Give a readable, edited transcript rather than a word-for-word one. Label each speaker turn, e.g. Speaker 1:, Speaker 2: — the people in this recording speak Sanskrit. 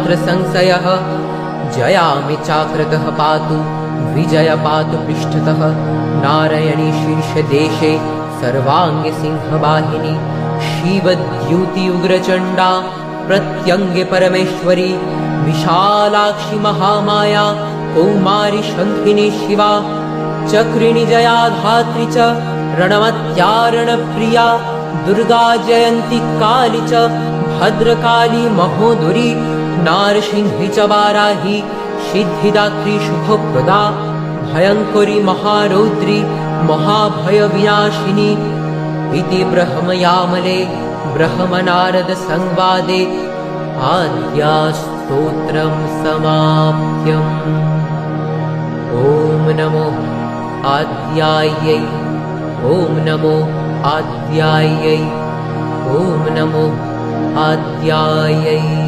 Speaker 1: नात्र संशयः। जयामि चाक्रतः पातु विजय पातु पृष्ठतः। नारायणी शीर्षदेशे सर्वाङ्गे सिंहवाहिनी। शिवद्युति उग्रचण्डा प्रत्यङ्गे परमेश्वरी। विशालाक्षि महामाया कौमारी शङ्खिनी शिवा। चक्रिणी जया धात्री च रणमत्यारणप्रिया। दुर्गा जयन्ती काली च भद्रकाली महोदरी। नारसिंही च वाराही सिद्धिदात्री शुभप्रदा। भयङ्करी महारौद्री महाभयविनाशिनी। इति ब्रह्मयामले ब्रह्मनारदसंवादे आद्यास्तोत्रं समाप्यम्। ॐ नमो आद्यायै। ॐ नमो आद्यायै। ॐ नमो आद्यायै।